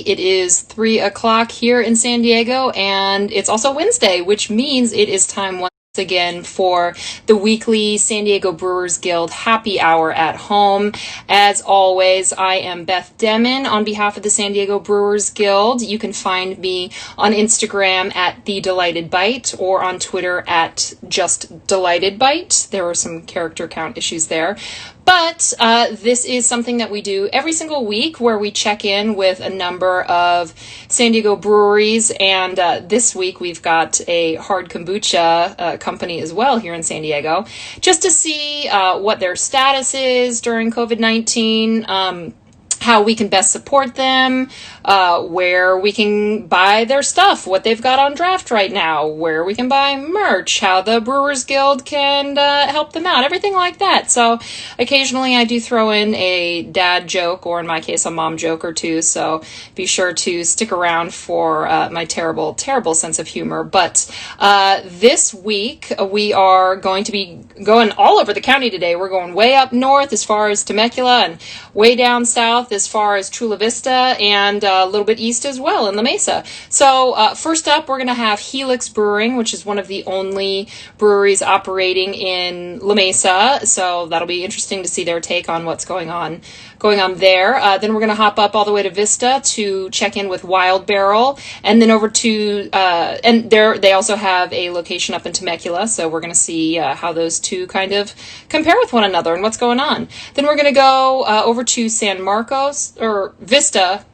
It is 3 o'clock here in San Diego, and it's also Wednesday, which means it is time once again for the weekly San Diego Brewers Guild happy hour at home. As always, I am Beth Demon on behalf of the San Diego Brewers Guild. You can find me on Instagram at The Delighted Bite or on Twitter at Just Delighted Bite. There were some character count issues there. But this is something that we do every single week where we check in with a number of San Diego breweries. And this week we've got a hard kombucha company as well here in San Diego, just to see what their status is during COVID-19, how we can best support them, where we can buy their stuff, what they've got on draft right now, where we can buy merch, how the Brewers Guild can help them out, everything like that. So occasionally I do throw in a dad joke, or in my case, a mom joke or two. So be sure to stick around for my terrible, terrible sense of humor. But this week we are going to be going all over the county today. We're going way up north as far as Temecula and way down south as far as Chula Vista, and a little bit east as well in La Mesa. So first up, we're going to have Helix Brewing, which is one of the only breweries operating in La Mesa. So that'll be interesting to see their take on what's going on there. Then we're going to hop up all the way to Vista to check in with Wild Barrel, and then over to and they also have a location up in Temecula. So we're going to see how those two kind of compare with one another and what's going on. Then we're going to go over to San Marcos, or Vista,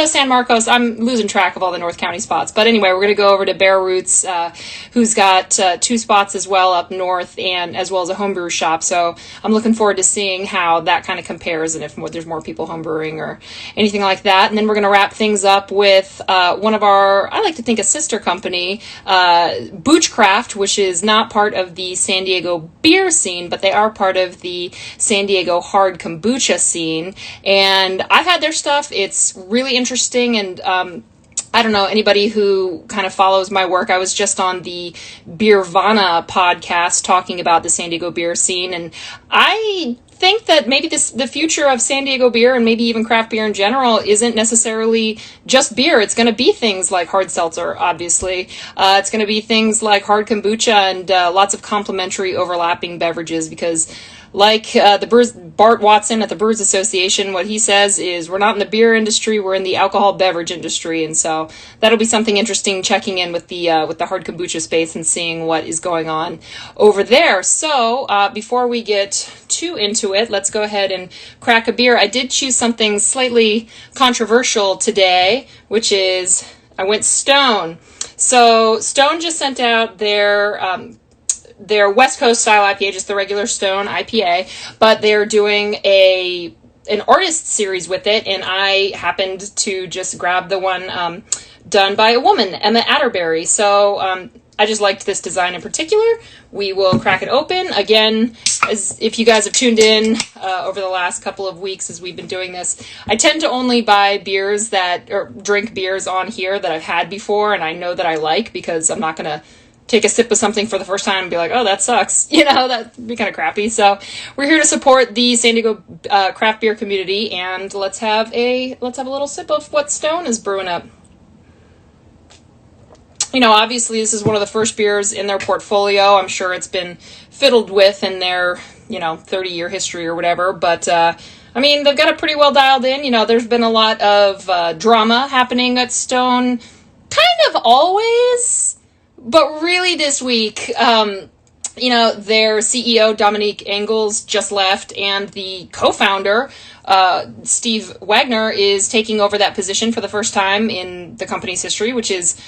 San Marcos. I'm losing track of all the North County spots. But anyway, we're going to go over to Bare Roots, who's got two spots as well up north, and as well as a homebrew shop. So I'm looking forward to seeing how that kind of compares, and if there's more people homebrewing or anything like that. And then we're going to wrap things up with one of our, I like to think, a sister company, Boochcraft, which is not part of the San Diego beer scene, but they are part of the San Diego hard kombucha scene. And I've had their stuff. It's really interesting, and I don't know, anybody who kind of follows my work, I was just on the Beervana podcast talking about the San Diego beer scene, and I think that maybe the future of San Diego beer, and maybe even craft beer in general, isn't necessarily just beer. It's going to be things like hard seltzer, obviously. It's going to be things like hard kombucha and lots of complementary overlapping beverages, because like the Brewers, Bart Watson at the Brewers Association, what he says is we're not in the beer industry, we're in the alcohol beverage industry. And so that'll be something interesting, checking in with the hard kombucha space and seeing what is going on over there. So before we get too into it, let's go ahead and crack a beer. I did choose something slightly controversial today, which is I went Stone. So Stone just sent out their West Coast style IPA, just the regular Stone IPA, but they're doing an artist series with it, and I happened to just grab the one done by a woman, Emma Atterbury. So I just liked this design in particular. We will crack it open. Again, as if you guys have tuned in over the last couple of weeks as we've been doing this, I tend to only buy beers or drink beers on here that I've had before and I know that I like, because I'm not going to take a sip of something for the first time and be like, oh, that sucks. That'd be kind of crappy. So we're here to support the San Diego craft beer community, and let's have a little sip of what Stone is brewing up. Obviously this is one of the first beers in their portfolio. I'm sure it's been fiddled with in their, 30-year history or whatever. But, they've got it pretty well dialed in. There's been a lot of drama happening at Stone, kind of always. But really this week, their CEO, Dominique Engels, just left, and the co-founder, Steve Wagner, is taking over that position for the first time in the company's history, which is,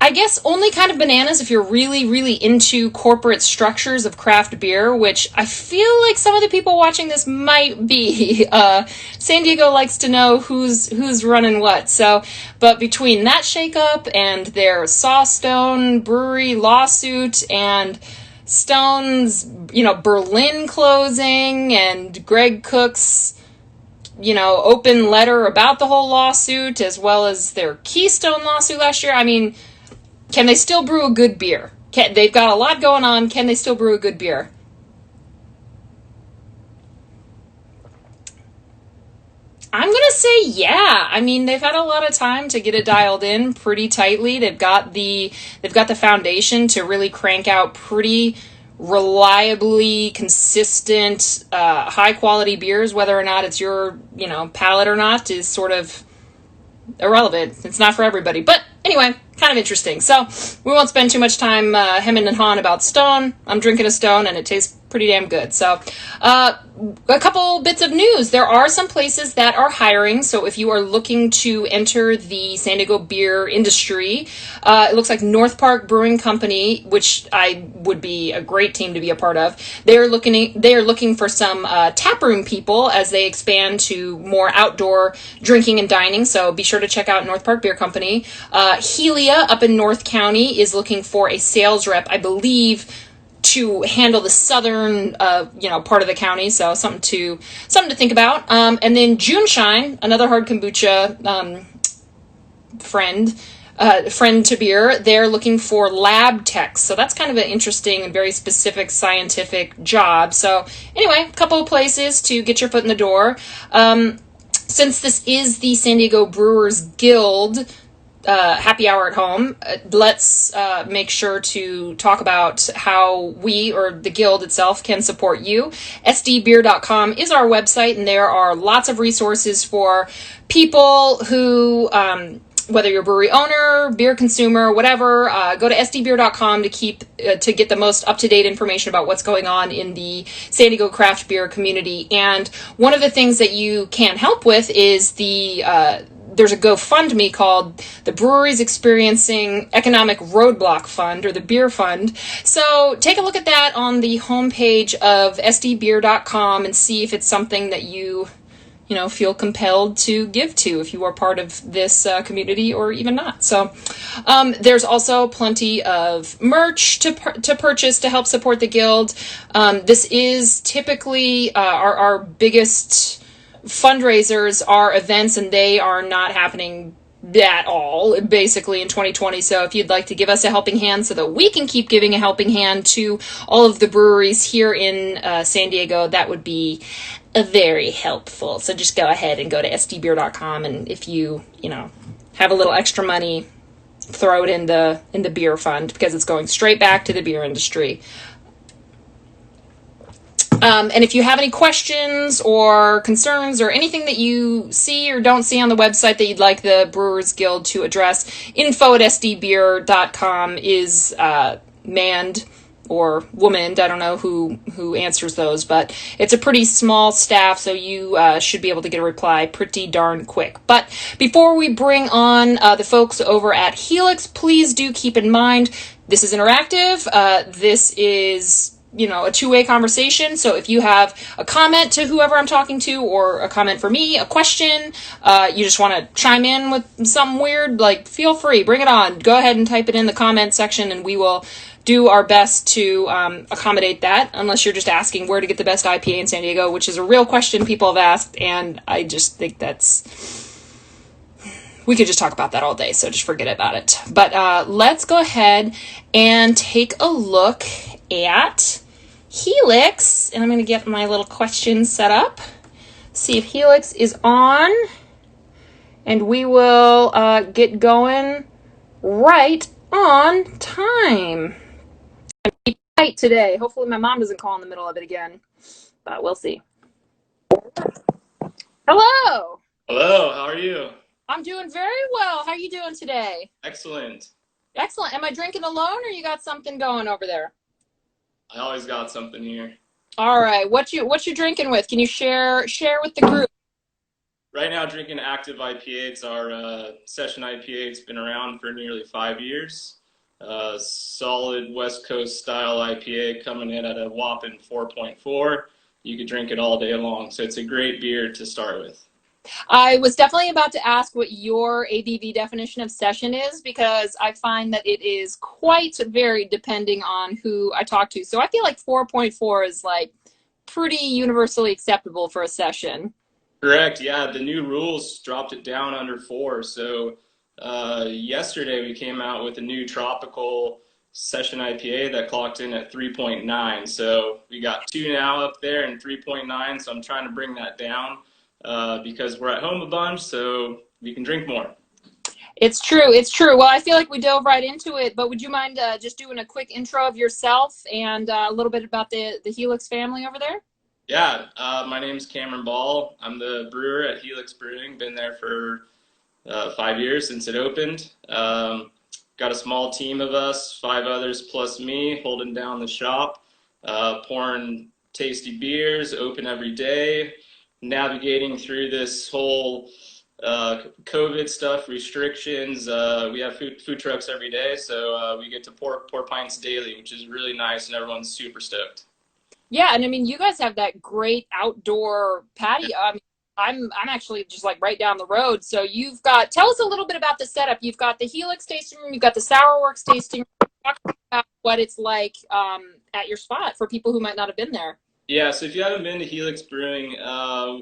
I guess, only kind of bananas if you're really, really into corporate structures of craft beer, which I feel like some of the people watching this might be. San Diego likes to know who's running what. So, but between that shakeup and their Sawstone Brewery lawsuit and Stone's, Berlin closing and Greg Cook's, open letter about the whole lawsuit, as well as their Keystone lawsuit last year, can they still brew a good beer? They've got a lot going on. Can they still brew a good beer? I'm gonna say yeah. I mean, they've had a lot of time to get it dialed in pretty tightly. They've got the foundation to really crank out pretty reliably consistent, high quality beers. Whether or not it's your palate or not is sort of irrelevant. It's not for everybody. But anyway, kind of interesting. So we won't spend too much time hemming and hawing about Stone. I'm drinking a Stone, and it tastes pretty damn good. So a couple bits of news. There are some places that are hiring. So if you are looking to enter the San Diego beer industry, it looks like North Park Brewing Company, which I would be a great team to be a part of. They are looking for some taproom people as they expand to more outdoor drinking and dining. So be sure to check out North Park Beer Company. Helia up in North County is looking for a sales rep, I believe, to handle the southern, part of the county. So something to think about. And then Juneshine, another hard kombucha friend to beer, they're looking for lab techs. So that's kind of an interesting and very specific scientific job. So anyway, a couple of places to get your foot in the door. Since this is the San Diego Brewers Guild happy hour at home, let's make sure to talk about how we, or the guild itself, can support you. sdbeer.com is our website, and there are lots of resources for people who, whether you're a brewery owner, beer consumer, whatever, go to sdbeer.com to get the most up-to-date information about what's going on in the San Diego craft beer community. And one of the things that you can help with is there's a GoFundMe called the Breweries Experiencing Economic Roadblock Fund, or the Beer Fund. So take a look at that on the homepage of sdbeer.com and see if it's something that you feel compelled to give to, if you are part of this community or even not. So there's also plenty of merch to purchase to help support the guild. This is typically our biggest fundraisers are events, and they are not happening at all, basically, in 2020. So if you'd like to give us a helping hand so that we can keep giving a helping hand to all of the breweries here in San Diego, that would be very helpful. So just go ahead and go to sdbeer.com, and if you have a little extra money, throw it in the beer fund, because it's going straight back to the beer industry. And if you have any questions or concerns or anything that you see or don't see on the website that you'd like the Brewers Guild to address, info@sdbeer.com is manned or womaned. I don't know who answers those, but it's a pretty small staff, so you should be able to get a reply pretty darn quick. But before we bring on the folks over at Helix, please do keep in mind this is interactive. This is a two-way conversation. So if you have a comment to whoever I'm talking to, or a comment for me, a question, you just want to chime in with something weird, feel free, bring it on. Go ahead and type it in the comment section, and we will do our best to accommodate that, unless you're just asking where to get the best IPA in San Diego, which is a real question people have asked, and I just think we could just talk about that all day, so just forget about it. But let's go ahead and take a look at Helix, and I'm going to get my little question set up, see if Helix is on, and we will get going right on time. I'm keep tight today. Hopefully my mom doesn't call in the middle of it again, but we'll see. Hello. Hello, how are you? I'm doing very well. How are you doing today? Excellent. Excellent. Am I drinking alone, or you got something going over there? I always got something here. All right. What you drinking with? Can you share with the group? Right now, drinking Active IPA. It's our session IPA. It's been around for nearly 5 years. Solid West Coast style IPA, coming in at a whopping 4.4. You could drink it all day long. So it's a great beer to start with. I was definitely about to ask what your ABV definition of session is, because I find that it is quite varied depending on who I talk to. So I feel like 4.4 is pretty universally acceptable for a session. Correct. Yeah, the new rules dropped it down under 4. So yesterday we came out with a new tropical session IPA that clocked in at 3.9. So we got 2 now up there and 3.9. So I'm trying to bring that down. because we're at home a bunch, so we can drink more. It's true. It's true. Well, I feel like we dove right into it, but would you mind just doing a quick intro of yourself and a little bit about the Helix family over there? Yeah, my name's Cameron Ball. I'm the brewer at Helix Brewing. Been there for 5 years since it opened. Got a small team of us, five others plus me, holding down the shop, pouring tasty beers, open every day, navigating through this whole COVID stuff, restrictions. We have food trucks every day, so we get to pour pints daily, which is really nice, and everyone's super stoked. Yeah, and I mean, you guys have that great outdoor patio. I mean, I'm actually just like right down the road. So you've got tell us a little bit about the setup. You've got the Helix tasting room, you've got the Sourworks tasting room. Talk about what it's like at your spot for people who might not have been there. Yeah, so if you haven't been to Helix Brewing,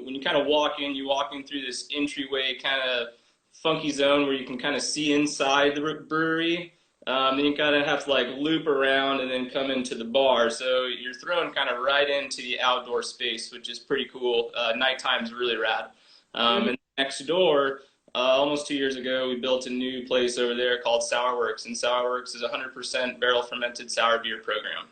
when you kind of walk in, you walk in through this entryway kind of funky zone where you can kind of see inside the brewery. Then you kind of have to like loop around and then come into the bar. So you're thrown kind of right into the outdoor space, which is pretty cool. Nighttime's really rad. Mm-hmm. And next door, almost 2 years ago, we built a new place over there called Sourworks. And Sourworks is a 100% barrel fermented sour beer program.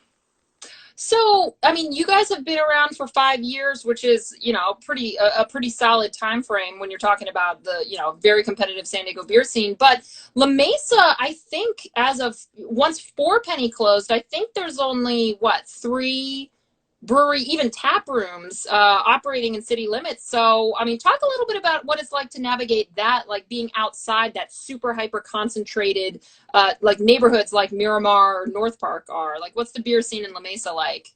So, I mean, you guys have been around for 5 years, which is, pretty a pretty solid time frame when you're talking about the, very competitive San Diego beer scene. But La Mesa, I think, as of once Four Penny closed, I think there's only what three brewery, even tap rooms operating in city limits. So, I mean, talk a little bit about what it's like to navigate that, like being outside that super hyper concentrated, like neighborhoods like Miramar or North Park are. Like, what's the beer scene in La Mesa like?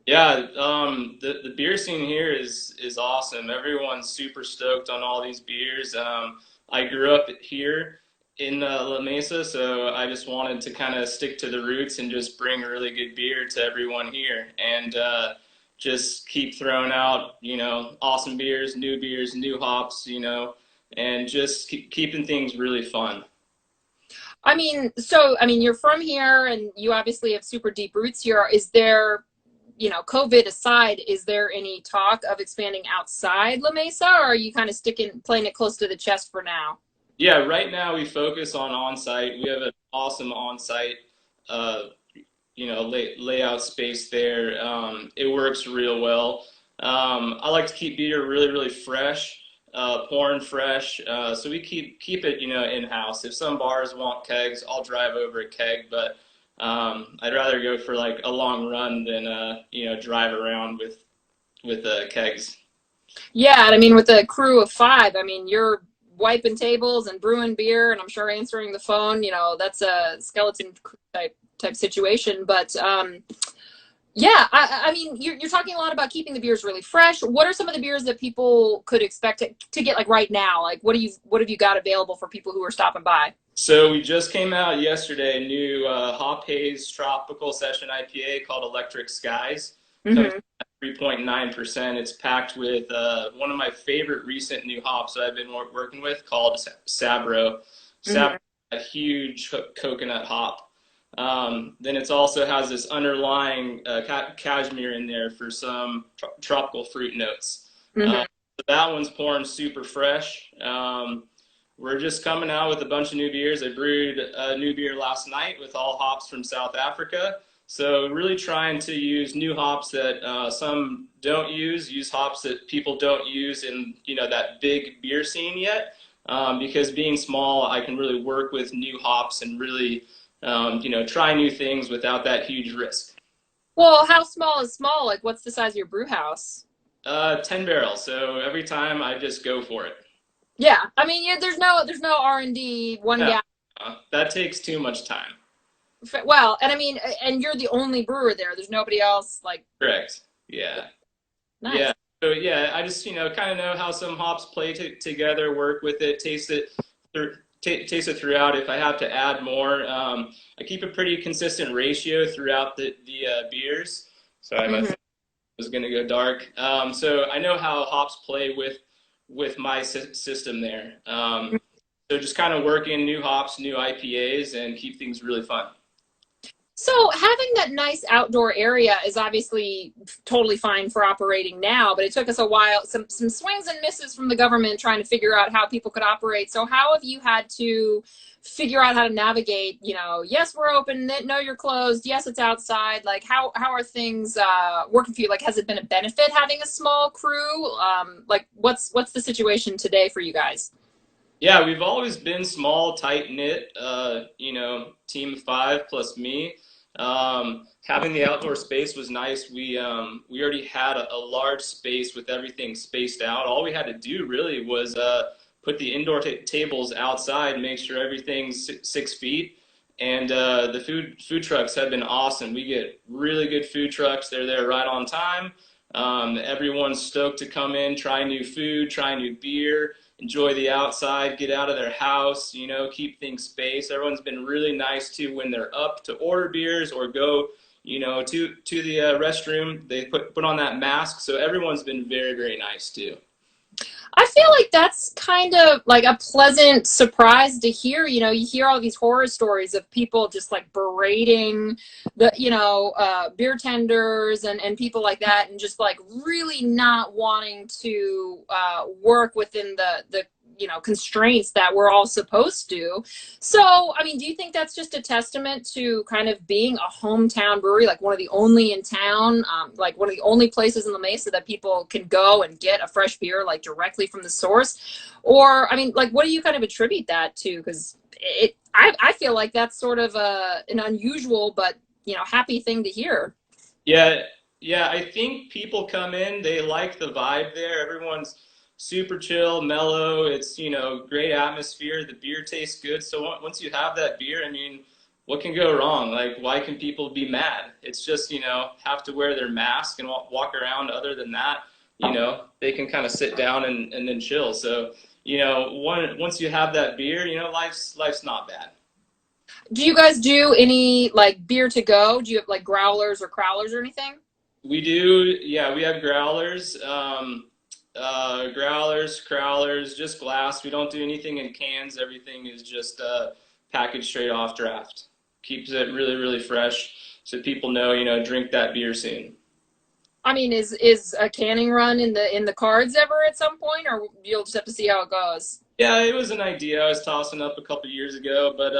Yeah, the beer scene here is awesome. Everyone's super stoked on all these beers. I grew up here in La Mesa, so I just wanted to kind of stick to the roots and just bring really good beer to everyone here, and just keep throwing out, awesome beers, new hops, and just keeping things really fun. I mean, so, I mean, you're from here and you obviously have super deep roots here. Is there, COVID aside, is there any talk of expanding outside La Mesa, or are you kind of playing it close to the chest for now? Yeah, right now we focus on site. We have an awesome on-site, uh, layout space there. It works real well. I like to keep beer really, really fresh, pouring fresh. So we keep it, in-house. If some bars want kegs, I'll drive over a keg, but I'd rather go for like a long run than drive around with kegs. Yeah, and I mean, with a crew of five, I mean, you're wiping tables and brewing beer, and I'm sure answering the phone. That's a skeleton crew type situation. But yeah, I mean, you're talking a lot about keeping the beers really fresh. What are some of the beers that people could expect to get like right now? Like, what have you got available for people who are stopping by? So we just came out yesterday, a new hop haze tropical session IPA called Electric Skies. Comes Hmm. at 3.9%. It's packed with one of my favorite recent new hops that I've been working with called Sabro. Sabro, Hmm. a huge coconut hop. Then it also has this underlying cashmere in there for some tropical fruit notes. Hmm. So that one's pouring super fresh. We're just coming out with a bunch of new beers. I brewed a new beer last night with all hops from South Africa. So really trying to use new hops that some don't use hops that people don't use in that big beer scene yet. Because being small, I can really work with new hops and really try new things without that huge risk. Well, how small is small? Like, what's the size of your brew house? 10 barrels. So every time I just go for it. Yeah, I mean, yeah, there's no R&D, one Yeah, guy. that takes too much time. Well, and I mean, and you're the only brewer there. There's nobody else. Like, Correct. Yeah. nice. Yeah. So yeah, I just kind of know how some hops play together, work with it, taste it throughout. If I have to add more, I keep a pretty consistent ratio throughout the beers. Sorry, my Hmm. phone was going to go dark. So I know how hops play with my system there. So just kind of work in new hops, new IPAs, and keep things really fun. So having that nice outdoor area is obviously totally fine for operating now, but it took us a while, some swings and misses from the government trying to figure out how people could operate. So how have you had to figure out how to navigate, yes, we're open, no, you're closed, yes, it's outside. Like how are things working for you? Like, has it been a benefit having a small crew? Like what's the situation today for you guys? Yeah, we've always been small, tight knit. Team of five plus me. Having the outdoor space was nice. We already had a large space with everything spaced out. All we had to do really was put the indoor tables outside, make sure everything's 6 feet. And the food trucks have been awesome. We get really good food trucks. They're there right on time. Everyone's stoked to come in, try new food, try new beer, enjoy the outside, get out of their house, keep things spaced. Everyone's been really nice too when they're up to order beers or go, to the restroom. They put on that mask, so everyone's been very, very nice too. I feel like that's kind of like a pleasant surprise to hear. You hear all these horror stories of people just like berating the, beer tenders and people like that, and just like really not wanting to work within the constraints that we're all supposed to. So, I mean, do you think that's just a testament to kind of being a hometown brewery, like one of the only in town, like one of the only places in La Mesa that people can go and get a fresh beer, like directly from the source? Or, I mean, like, what do you kind of attribute that to? Because I feel like that's sort of an unusual, but, happy thing to hear. Yeah, yeah, I think people come in, they like the vibe there. Everyone's super chill, mellow. It's, great atmosphere. The beer tastes good. So once you have that beer, I mean, what can go wrong? Like, why can people be mad? It's just, have to wear their mask and walk around. Other than that, they can kind of sit down and then chill. So, once you have that beer, life's not bad. Do you guys do any like beer to go? Do you have like growlers or crowlers or anything? We do, yeah, we have growlers, growlers, crowlers, just glass. We don't do anything in cans. Everything is just packaged straight off draft. Keeps it really, really fresh so people know, drink that beer soon. I mean, is a canning run in the cards ever at some point, or you'll just have to see how it goes? Yeah, it was an idea I was tossing up a couple years ago, but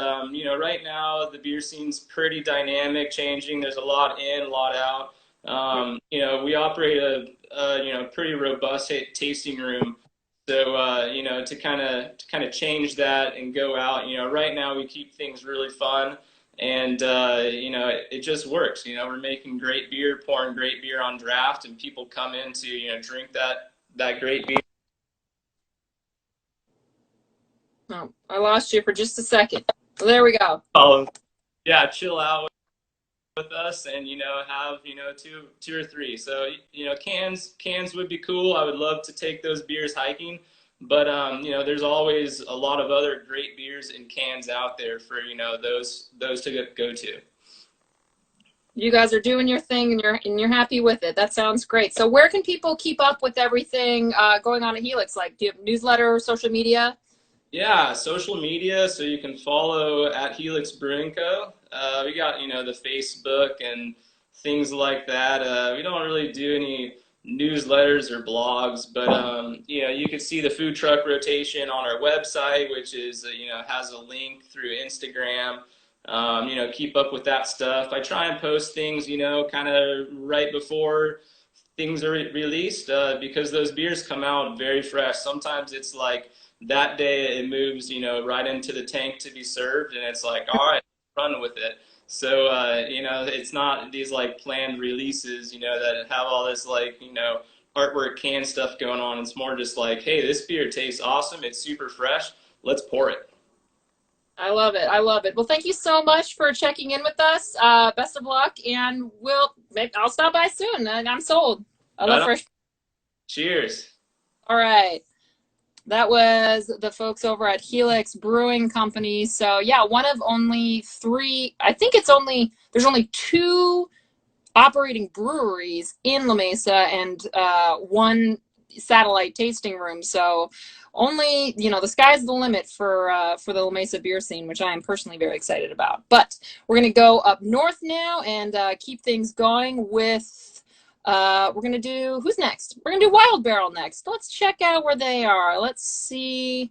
right now the beer scene's pretty dynamic, changing. There's a lot in, a lot out. We operate a pretty robust tasting room, so to kind of change that and go out. Right now we keep things really fun, and it just works. We're making great beer, pouring great beer on draft, and people come in to drink that great beer. Oh, I lost you for just a second. Well, there we go. Yeah, chill out with us and have two or three. So cans would be cool. I would love to take those beers hiking, but there's always a lot of other great beers in cans out there for those to go to. You guys are doing your thing, and you're happy with it. That sounds great. So where can people keep up with everything going on at Helix? Like, do you have newsletter, social media? Yeah, social media, so you can follow at Helix Brewing Co. We got, the Facebook and things like that. We don't really do any newsletters or blogs, but, you can see the food truck rotation on our website, which is, has a link through Instagram. Keep up with that stuff. I try and post things, kind of right before things are released because those beers come out very fresh. Sometimes it's like, that day it moves, right into the tank to be served, and it's like, all right, run with it. So, it's not these like planned releases, that have all this like, artwork can stuff going on. It's more just like, hey, this beer tastes awesome. It's super fresh. Let's pour it. I love it. I love it. Well, thank you so much for checking in with us. Best of luck, and I'll stop by soon. I'm sold. I Right love on. fresh. Cheers. All right. That was the folks over at Helix Brewing Company. So yeah, one of only three, I think there's only two operating breweries in La Mesa, and one satellite tasting room. So only, the sky's the limit for the La Mesa beer scene, which I am personally very excited about. But we're gonna go up north now and keep things going with. We're gonna do who's next? We're gonna do Wild Barrel next. Let's check out where they are. Let's see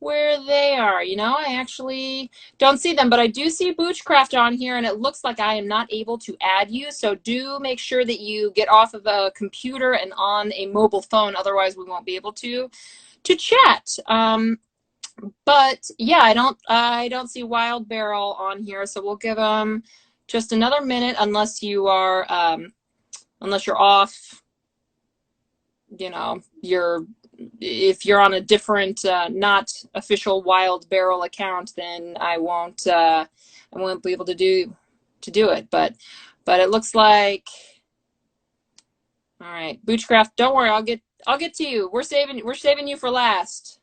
where they are. I actually don't see them, but I do see Boochcraft on here, and it looks like I am not able to add you. So do make sure that you get off of a computer and on a mobile phone. Otherwise, we won't be able to chat. But yeah, I don't see Wild Barrel on here, so we'll give them just another minute, unless you're off. If you're on a different, not official Wild Barrel account, then I won't be able to do it. But it looks like, all right, Boochcraft, don't worry, I'll get to you. We're saving you for last,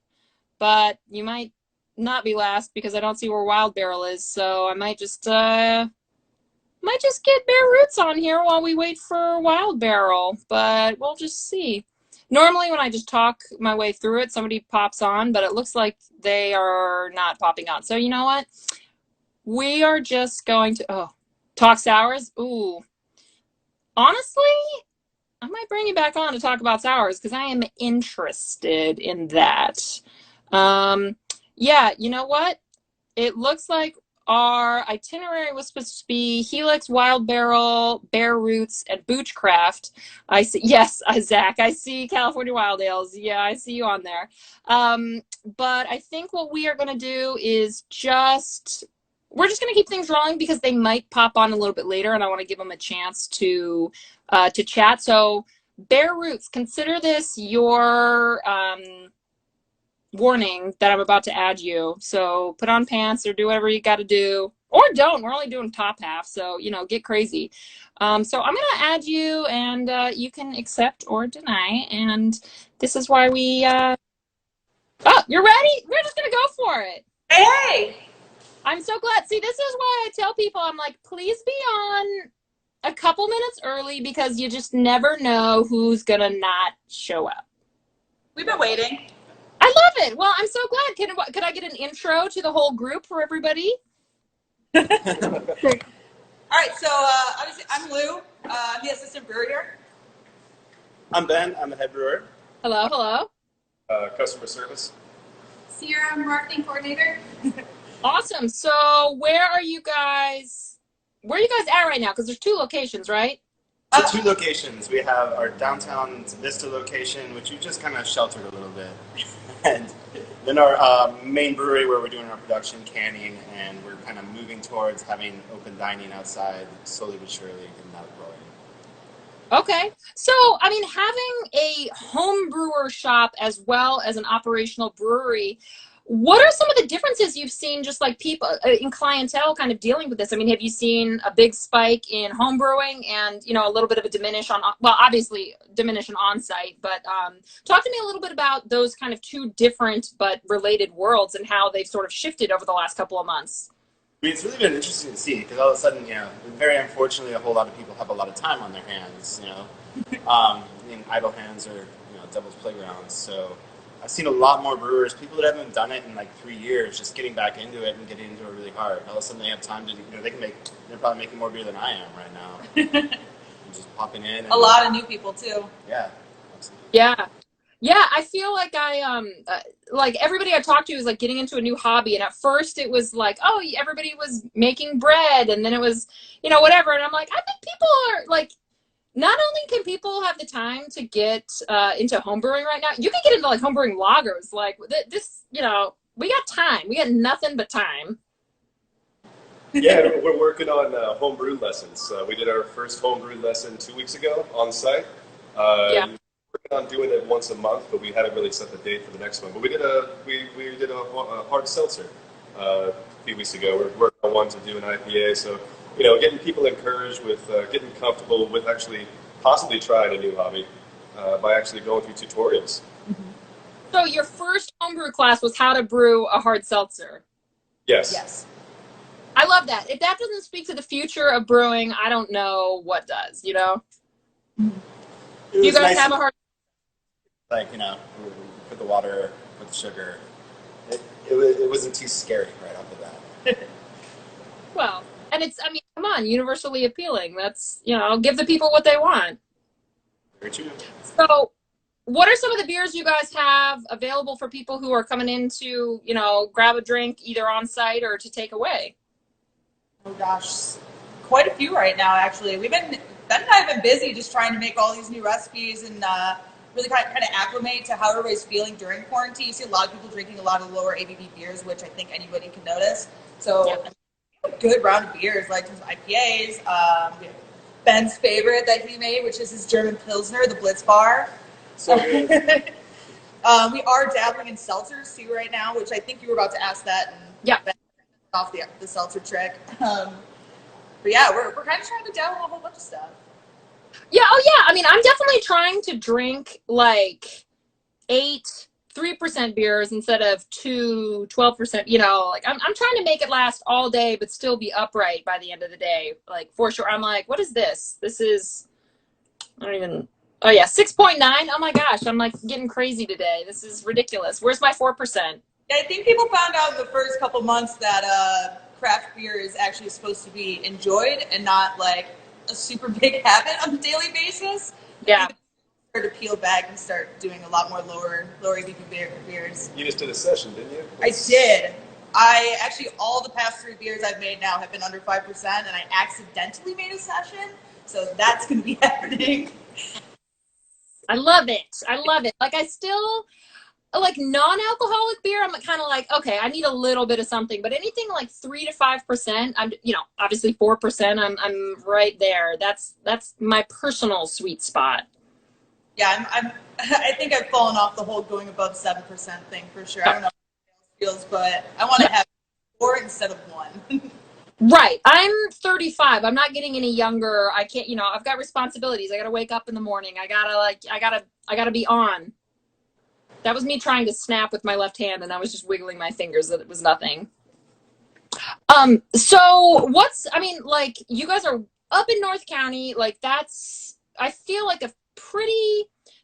but you might not be last because I don't see where Wild Barrel is. So I might just get Bare Roots on here while we wait for Wild Barrel, but we'll just see. Normally, when I just talk my way through it, somebody pops on, but it looks like they are not popping on. So you know what? We are just going to, talk sours. Ooh. Honestly, I might bring you back on to talk about sours because I am interested in that. Yeah, you know what? It looks like our itinerary was supposed to be Helix, Wild Barrel, Bare Roots, and Boochcraft. I see. Yes, Zach. I see California Wild Ales. Yeah, I see you on there. But I think what we are going to do is we're just going to keep things rolling because they might pop on a little bit later, and I want to give them a chance to chat. So, Bare Roots, consider this your warning that I'm about to add you. So put on pants or do whatever you got to do, or don't. We're only doing top half, so get crazy. So I'm gonna add you, and you can accept or deny. And this is why we. Oh, you're ready? We're just gonna go for it. Hey! I'm so glad. See, this is why I tell people, I'm like, please be on a couple minutes early because you just never know who's gonna not show up. We've been waiting. I love it. Well, I'm so glad. Could I get an intro to the whole group for everybody? All right, so obviously I'm Lou. I'm the assistant brewer here. I'm Ben. I'm the head brewer. Hello. Customer service. Sierra, I'm marketing coordinator. Awesome. So where are you guys at right now? Because there's 2 locations, right? So 2 locations. We have our downtown Vista location, which we just kind of sheltered a little bit. And then our main brewery where we're doing our production, canning, and we're kind of moving towards having open dining outside, slowly but surely getting that rolling. Okay. So, I mean, having a home brewer shop as well as an operational brewery, what are some of the differences you've seen just like people in clientele kind of dealing with this? I mean, have you seen a big spike in home brewing and, a little bit of a obviously diminish on site, but talk to me a little bit about those kind of 2 different but related worlds and how they've sort of shifted over the last couple of months. I mean, it's really been interesting to see because all of a sudden, very unfortunately, a whole lot of people have a lot of time on their hands, idle hands are, devil's playgrounds. So I've seen a lot more brewers, people that haven't done it in like 3 years, just getting back into it and getting into it really hard. All of a sudden they have time to, they're probably making more beer than I am right now. And just popping in. And, a lot of new people too. Yeah, absolutely. Yeah, I feel like like everybody I talked to is like getting into a new hobby, and at first it was like, oh, everybody was making bread, and then it was, whatever, and I'm like, I think people are like, not only can people have the time to get into homebrewing right now, you can get into like homebrewing lagers, like this, we got time, we got nothing but time. Yeah, we're working on homebrew lessons. We did our first homebrew lesson 2 weeks ago on site. Yeah. Working on doing it once a month, but we hadn't really set the date for the next one. But we did a hard seltzer a few weeks ago. We're working on one to do an IPA. So getting people encouraged with getting comfortable with actually possibly trying a new hobby by actually going through tutorials. Mm-hmm. So your first homebrew class was how to brew a hard seltzer. Yes. I love that. If that doesn't speak to the future of brewing, I don't know what does, It You was guys nice have a hard Like, we put the water, put the sugar. It wasn't too scary right off the bat. Well, and it's, I mean, come on, universally appealing. That's, give the people what they want. Very true. So, what are some of the beers you guys have available for people who are coming in to, grab a drink either on site or to take away? Oh gosh, quite a few right now. Actually, Ben and I have been busy just trying to make all these new recipes and really kind of acclimate to how everybody's feeling during quarantine. You see a lot of people drinking a lot of lower ABV beers, which I think anybody can notice. So, Yeah. a good round of beers, like some IPAs. We have Ben's favorite that he made, which is his German Pilsner, the Blitz Bar. So good. We are dabbling in seltzers too right now, which I think you were about to ask that. And Yeah. Ben off the seltzer trick. But yeah, we're kind of trying to dabble in a whole bunch of stuff. Yeah, oh yeah. I mean, I'm definitely trying to drink like 3% beers instead of 12%, like I'm trying to make it last all day, but still be upright by the end of the day. Like for sure. I'm like, what is this? This is, I don't even, oh yeah, 6.9. Oh my gosh. I'm like getting crazy today. This is ridiculous. Where's my 4%? Yeah, I think people found out in the first couple months that craft beer is actually supposed to be enjoyed and not like a super big habit on a daily basis. Yeah. To peel back and start doing a lot more lower ABV beers. You just did a session, didn't you? I did. I actually, all the past 3 beers I've made now have been under 5%, and I accidentally made a session, so that's going to be happening. I love it. I love it. Like I still like non-alcoholic beer. I'm kind of like, okay, I need a little bit of something, but anything like 3 to 5%, I'm, obviously 4%, I'm right there. That's my personal sweet spot. Yeah, I think I've fallen off the whole going above 7% thing for sure. I don't know how it feels, but I want to have 4 instead of 1. Right. I'm 35. I'm not getting any younger. I can't, I've got responsibilities. I got to wake up in the morning. I gotta be on. That was me trying to snap with my left hand and I was just wiggling my fingers. That it was nothing. So like you guys are up in North County, like I feel like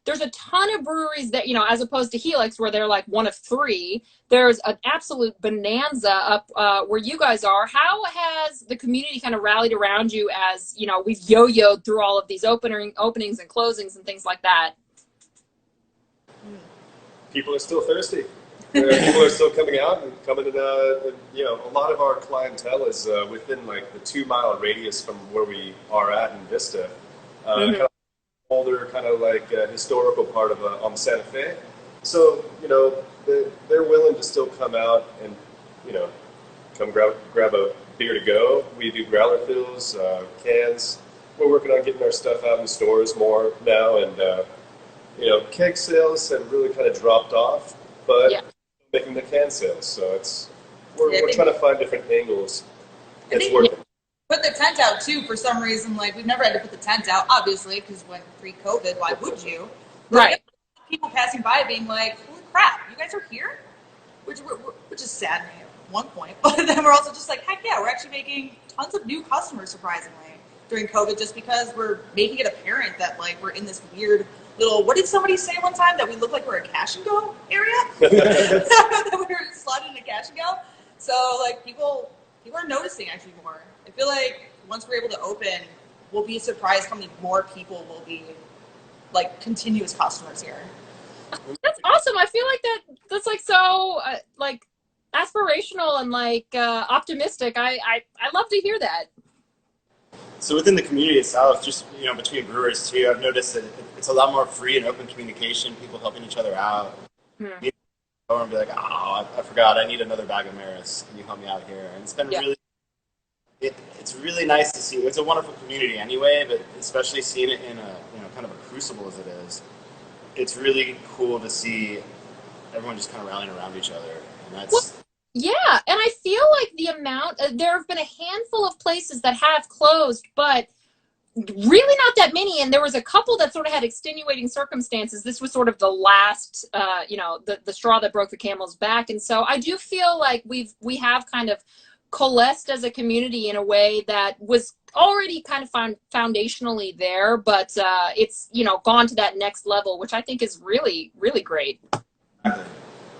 there's a ton of breweries that, as opposed to Helix where they're like one of 3, there's an absolute bonanza up where you guys are. How has the community kind of rallied around you as, we've yo-yoed through all of these openings and closings and things like that? People are still thirsty. People are still coming out and coming in. A lot of our clientele is within like the 2-mile radius from where we are at in Vista. Kind of older, kind of like historical part of Santa Fe. So they're willing to still come out and come grab a beer to go. We do growler fills, cans. We're working on getting our stuff out in stores more now, and keg sales have really kind of dropped off, but making the can sales. So we're trying to find different angles. It's working. Put the tent out too for some reason. Like we've never had to put the tent out, obviously, because when pre-COVID, why would you? But right. People passing by being like, "Holy crap, you guys are here," which is sad at one point. But then we're also just like, "Heck yeah, we're actually making tons of new customers surprisingly during COVID, just because we're making it apparent that like we're in this weird little. What did somebody say one time that we look like we're a cash and go area? That we were slotted in a cash and go. So like people are noticing actually more. I feel like once we're able to open, we'll be surprised how many more people will be like continuous customers here. That's awesome. I feel like that's like so like aspirational and like optimistic. I love to hear that. So within the community itself, just between brewers too, I've noticed that it's a lot more free and open communication. People helping each other out. And be like, oh, I forgot, I need another bag of Maris. Can you help me out here? And it's been really. It's really nice to see. It's a wonderful community anyway, but especially seeing it in a kind of a crucible as it is, it's really cool to see everyone just kind of rallying around each other, and that's. Yeah, and I feel like the amount there have been a handful of places that have closed, but really not that many. And there was a couple that sort of had extenuating circumstances. This was sort of the last, the straw that broke the camel's back. And so I do feel like we have kind of coalesced as a community in a way that was already kind of foundationally there, but it's, you know, gone to that next level, which I think is really, really great.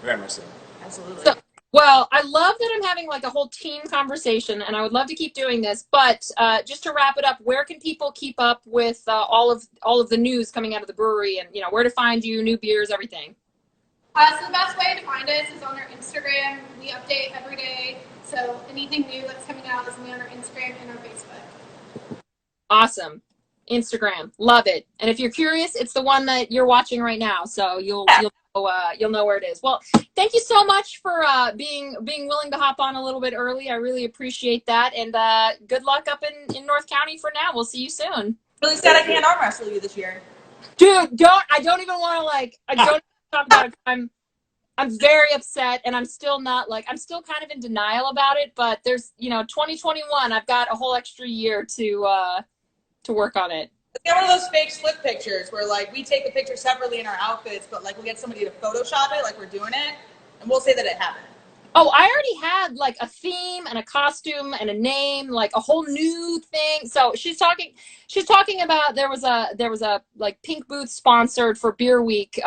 Very much so. Absolutely. So, well, I love that I'm having like a whole team conversation, and I would love to keep doing this. But just to wrap it up, where can people keep up with all of the news coming out of the brewery, and you know where to find you, new beers, everything? So the best way to find us is on our Instagram. We update every day, so anything new that's coming out is on our Instagram and our Facebook. Awesome. Instagram, love it. And if you're curious, it's the one that you're watching right now, so you'll know where it is. Well, thank you so much for being willing to hop on a little bit early. I really appreciate that, and good luck up in North County for now. We'll see you soon. Really sad I can't arm wrestle you this year. Dude, I don't even want to I don't talk about it. I'm very upset, and I'm still kind of in denial about it, but there's, 2021, I've got a whole extra year to work on it. Let's get one of those fake slip pictures where we take the picture separately in our outfits, but we get somebody to Photoshop it like we're doing it, and we'll say that it happened. Oh, I already had a theme and a costume and a name, a whole new thing. So she's talking about there was a Pink Booth sponsored for Beer Week,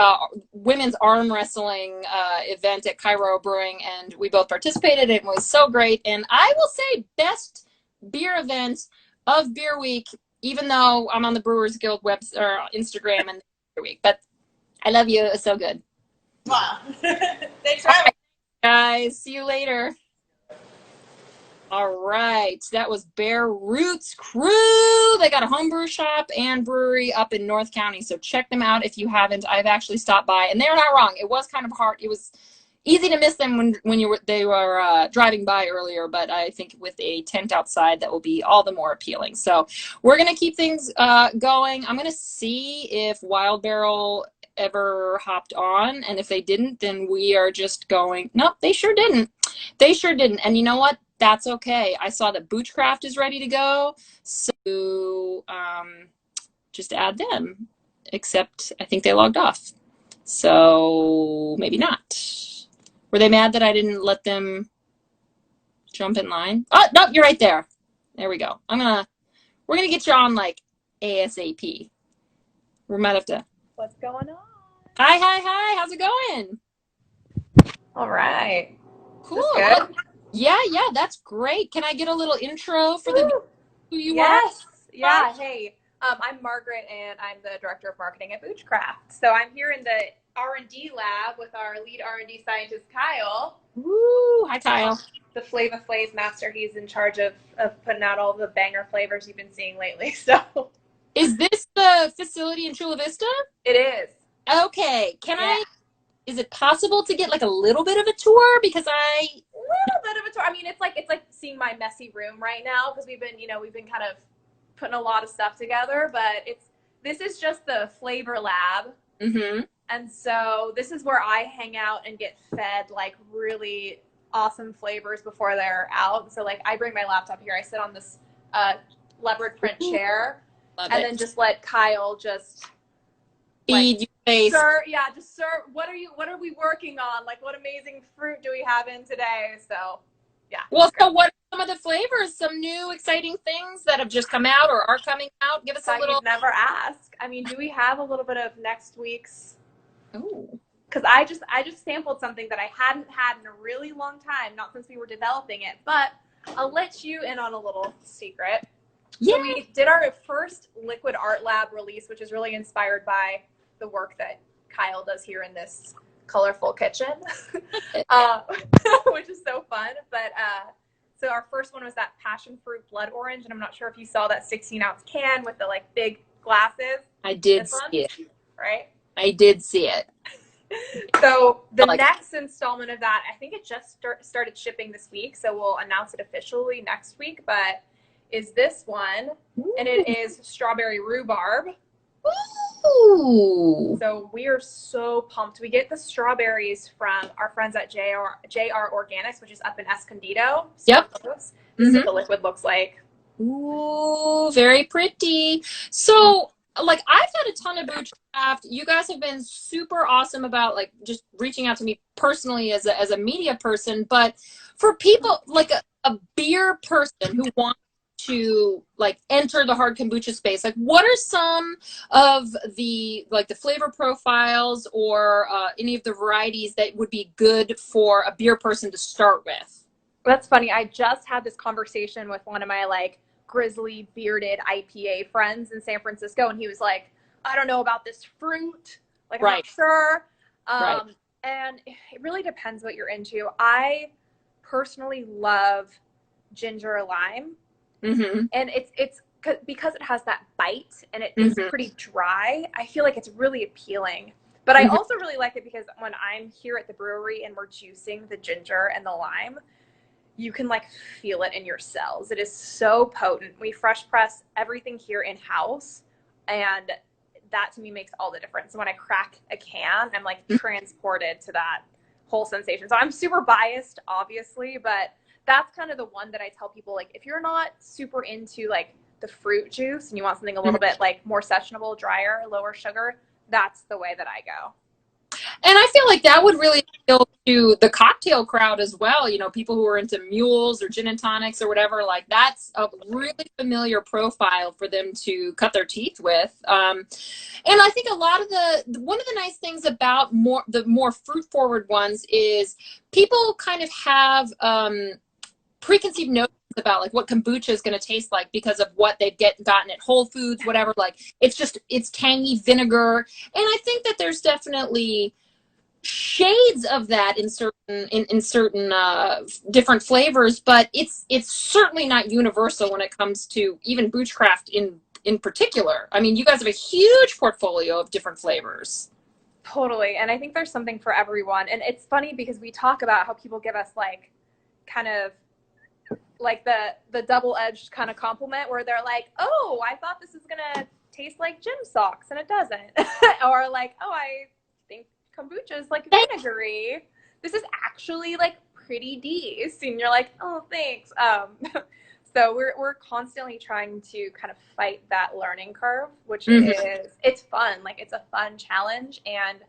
women's arm wrestling event at Cairo Brewing, and we both participated. It was so great, and I will say best beer event of Beer Week, even though I'm on the Brewers Guild Instagram and Beer Week. But I love you. It's so good. Wow. Thanks for having me. Guys, see you later. All right, that was Bare Roots Crew. They got a homebrew shop and brewery up in North County, so check them out if you haven't. I've actually stopped by, and they're not wrong. It was kind of hard. It was easy to miss them when they were driving by earlier, but I think with a tent outside, that will be all the more appealing. So we're gonna keep things going. I'm gonna see if Wild Barrel ever hopped on, and if they didn't, then we are just going, nope, they sure didn't. And you know what, that's okay. I saw that Boochcraft is ready to go, so just add them, except I think they logged off, so maybe not. Were they mad that I didn't let them jump in line? Oh no, you're right there. There we go. We're gonna get you on ASAP. We might have to. What's going on? Hi. How's it going? All right. Cool. Good? Yeah, that's great. Can I get a little intro for who you are? Yes. Yeah. Hey, I'm Margaret, and I'm the director of marketing at Boochcraft. So I'm here in the R&D lab with our lead R&D scientist, Kyle. Woo! Hi, Kyle. The Flava Flav master. He's in charge of putting out all the banger flavors you've been seeing lately. So, is this the facility in Chula Vista? It is. Okay. Is it possible to get a little bit of a tour? Because a little bit of a tour. I mean, it's like seeing my messy room right now, because we've been kind of putting a lot of stuff together, but this is just the flavor lab. Mm-hmm. And so this is where I hang out and get fed really awesome flavors before they're out. So I bring my laptop here. I sit on this leopard print chair. Love and it. then just let Kyle just feed you face. Sir, what are we working on? What amazing fruit do we have in today? So yeah. Well, so what are some of the flavors? Some new exciting things that have just come out or are coming out? Give us a little. You've never asked. I mean, do we have a little bit of next week's? Oh. Because I just sampled something that I hadn't had in a really long time, not since we were developing it. But I'll let you in on a little secret. Yeah. So we did our first liquid art lab release, which is really inspired by the work that Kyle does here in this colorful kitchen, which is so fun. But so our first one was that passion fruit blood orange, and I'm not sure if you saw that 16-ounce can with the big glasses. I did see it. Right? I did see it. So the next installment of that, I think it just started shipping this week, so we'll announce it officially next week, but is this one. Ooh. And it is strawberry rhubarb. Ooh. So we are so pumped. We get the strawberries from our friends at JR Organics, which is up in Escondido. So yep. This is what the liquid looks like. Ooh, very pretty. So I've had a ton of Boochcraft. You guys have been super awesome about just reaching out to me personally as a media person. But for people a beer person who wants to like enter the hard kombucha space, like what are some of the like the flavor profiles or any of the varieties that would be good for a beer person to start with? That's funny. I just had this conversation with one of my like grizzly bearded IPA friends in San Francisco, and he was like, I don't know about this fruit. Like, I'm not sure. Right. And it really depends what you're into. I personally love ginger lime. Mm-hmm. And it's because it has that bite and it is pretty dry. I feel like it's really appealing. But I also really like it because when I'm here at the brewery and we're juicing the ginger and the lime, you can like feel it in your cells. It is so potent. We fresh press everything here in-house, and that to me makes all the difference. When I crack a can, I'm like transported to that whole sensation. So I'm super biased, obviously, but that's kind of the one that I tell people, like, if you're not super into like the fruit juice and you want something a little bit like more sessionable, drier, lower sugar, that's the way that I go. And I feel like that would really appeal to the cocktail crowd as well. You know, people who are into mules or gin and tonics or whatever, like that's a really familiar profile for them to cut their teeth with. And I think a lot of one of the nice things about the more fruit forward ones is people kind of have preconceived notions about like what kombucha is going to taste like because of what they've gotten at Whole Foods, whatever. Like it's tangy vinegar, and I think that there's definitely shades of that in certain different flavors, but it's certainly not universal when it comes to even Boochcraft in particular. I mean, you guys have a huge portfolio of different flavors. Totally, and I think there's something for everyone. And it's funny because we talk about how people give us like kind of like the double-edged kind of compliment where they're like, oh, I thought this was gonna taste like gym socks and it doesn't. Or like, oh, I think kombucha is like vinegary. This is actually like pretty decent. And you're like, oh, thanks. So we're constantly trying to kind of fight that learning curve, which it's fun. Like it's a fun challenge, and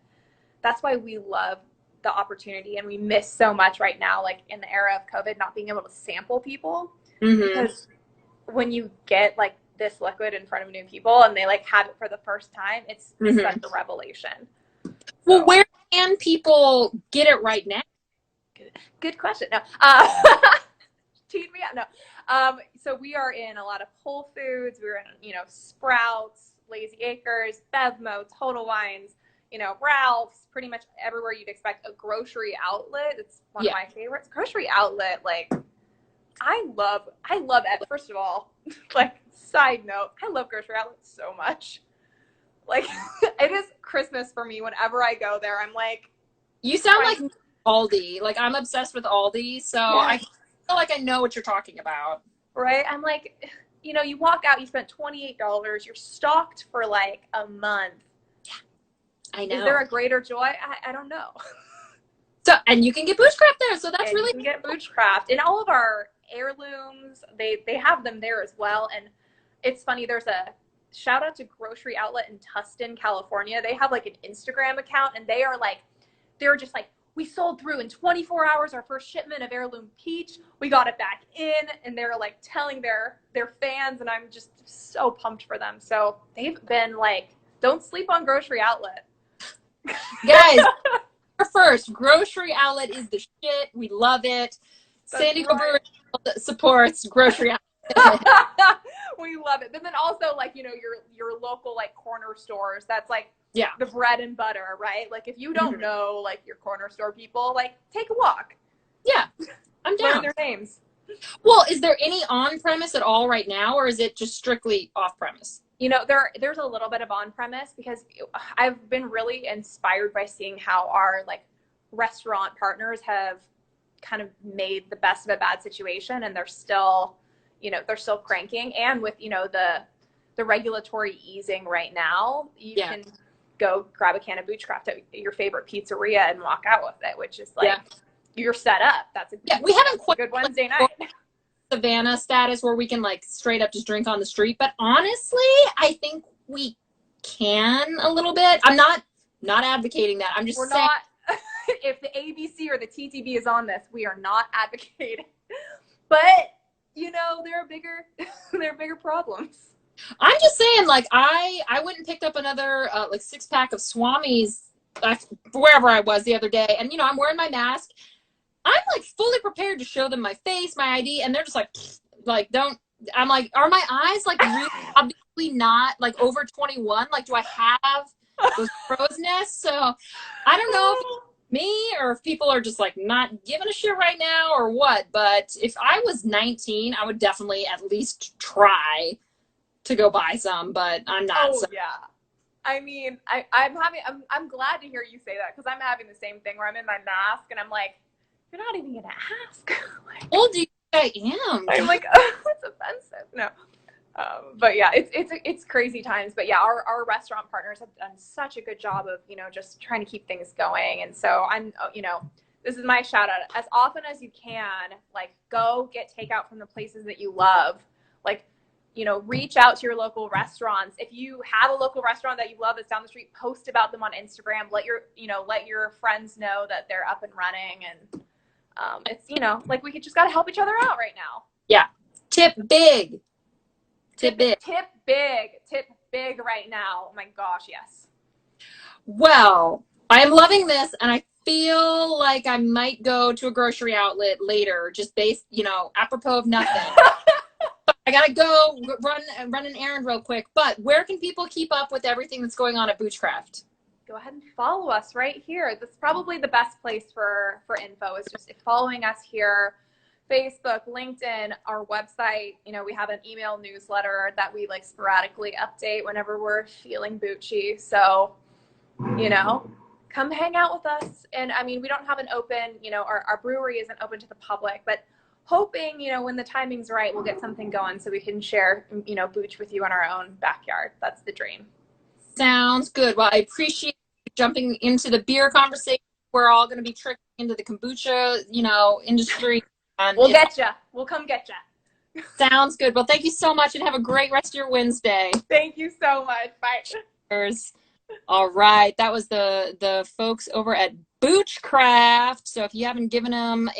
that's why we love the opportunity, and we miss so much right now, like in the era of COVID, not being able to sample people. Because when you get like this liquid in front of new people and they like have it for the first time, it's such a revelation. Well, where can people get it right now? Good question. No, teed me up. No, so we are in a lot of Whole Foods. We're in, Sprouts, Lazy Acres, Bevmo, Total Wines, Ralph's, pretty much everywhere you'd expect a grocery outlet. It's one of my favorites. Grocery outlet, like I love it. First of all, like side note, I love grocery outlets so much. Like it is Christmas for me whenever I go there. I'm like, you sound like Aldi. Like I'm obsessed with Aldi, so I feel like I know what you're talking about. Right? I'm like, you walk out, you spent $28, you're stocked for like a month. I know. Is there a greater joy? I don't know. So, and you can get Boochcraft there, so that's really you can get Boochcraft. And all of our heirlooms, they have them there as well. And it's funny, there's a shout out to Grocery Outlet in Tustin, California. They have like an Instagram account, and they're just like, we sold through in 24 hours our first shipment of heirloom peach. We got it back in, and they're like telling their fans, and I'm just so pumped for them. So they've been like, don't sleep on Grocery Outlet. Guys, first, Grocery Outlet is the shit. We love it. San Diego Brewers supports Grocery Outlet. We love it. But then also like, your local like corner stores, that's like the bread and butter, right? Like if you don't know like your corner store people, like take a walk. Yeah, I'm down. Learn their names. Well, is there any on premise at all right now, or is it just strictly off premise? There's a little bit of on premise because I've been really inspired by seeing how our like restaurant partners have kind of made the best of a bad situation, and they're still cranking. And with the regulatory easing right now, you can go grab a can of Boochcraft at your favorite pizzeria and walk out with it, which is like you're set up. We haven't quite good Wednesday night. Savannah status where we can like straight up just drink on the street, but honestly I think we can a little bit. I'm not advocating that. I'm just saying not if the ABC or the TTB is on this, we are not advocating. But bigger there are bigger problems. I'm just saying, like, I went and picked up another like 6-pack of Swami's wherever I was the other day, and I'm wearing my mask. I'm like fully prepared to show them my face, my ID, and they're just like don't. I'm like, are my eyes like really obviously not like over 21? Like, do I have those frozeness? So I don't know if it's me or if people are just like not giving a shit right now or what. But if I was 19, I would definitely at least try to go buy some, but I'm not. Oh, yeah. I mean, I'm glad to hear you say that, because I'm having the same thing where I'm in my mask and I'm like, you're not even gonna ask. Like, How old do you think I am? I'm like, oh, that's offensive. No. But yeah, it's crazy times. But yeah, our restaurant partners have done such a good job of, just trying to keep things going. And so I'm, this is my shout out. As often as you can, like, go get takeout from the places that you love. Like, reach out to your local restaurants. If you have a local restaurant that you love that's down the street, post about them on Instagram. Let your friends know that they're up and running. And it's, like, we just got to help each other out right now. Yeah. Tip big. Tip big. Tip big. Tip big right now. Oh my gosh, yes. Well, I am loving this, and I feel like I might go to a grocery outlet later, just based, apropos of nothing. I gotta go run an errand real quick. But where can people keep up with everything that's going on at Boochcraft? Go ahead and follow us right here. That's probably the best place for info, is just following us here. Facebook, LinkedIn, our website. We have an email newsletter that we like sporadically update whenever we're feeling Boochy. So, come hang out with us. And I mean, we don't have an open, our brewery isn't open to the public, but hoping, when the timing's right, we'll get something going so we can share, Booch with you in our own backyard. That's the dream. Sounds good. Well, I appreciate you jumping into the beer conversation. We're all going to be trickling into the kombucha, industry. We'll get you. We'll come get you. Sounds good. Well, thank you so much, and have a great rest of your Wednesday. Thank you so much. Bye. All right. That was the folks over at Boochcraft. So if you haven't given them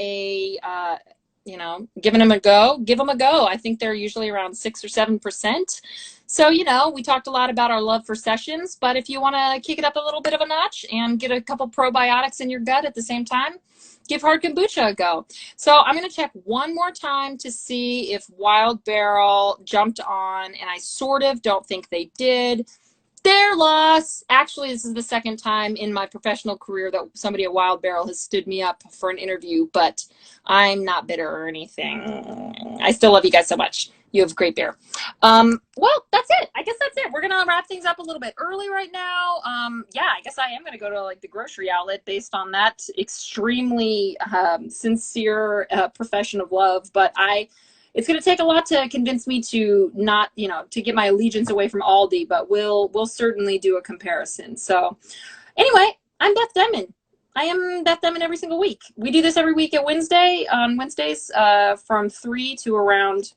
giving them a go, give them a go. I think they're usually around 6 or 7%. So, we talked a lot about our love for sessions, but if you want to kick it up a little bit of a notch and get a couple probiotics in your gut at the same time, give hard kombucha a go. So I'm going to check one more time to see if Wild Barrel jumped on, and I sort of don't think they did. Their loss. Actually, this is the second time in my professional career that somebody at Wild Barrel has stood me up for an interview, but I'm not bitter or anything. I still love you guys so much. You have great beer. Well, that's it. I guess that's it. We're going to wrap things up a little bit early right now. I guess I am going to go to like the grocery outlet based on that extremely sincere profession of love, but it's going to take a lot to convince me to not, to get my allegiance away from Aldi, but we'll certainly do a comparison. So anyway, I'm Beth Demon. I am Beth Demon every single week. We do this every week on Wednesdays from 3 to around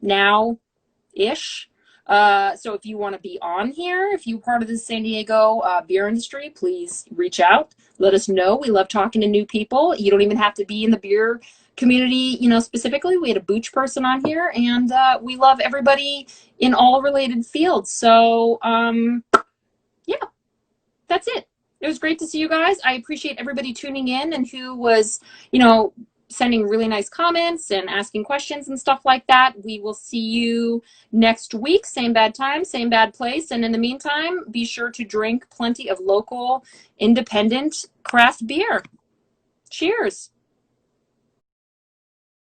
now-ish. So if you want to be on here, if you're part of the San Diego beer industry, please reach out. Let us know. We love talking to new people. You don't even have to be in the beer community, specifically. We had a Booch person on here, and we love everybody in all related fields. So, yeah, that's it. It was great to see you guys. I appreciate everybody tuning in and who was, sending really nice comments and asking questions and stuff like that. We will see you next week. Same bad time, same bad place. And in the meantime, be sure to drink plenty of local, independent craft beer. Cheers.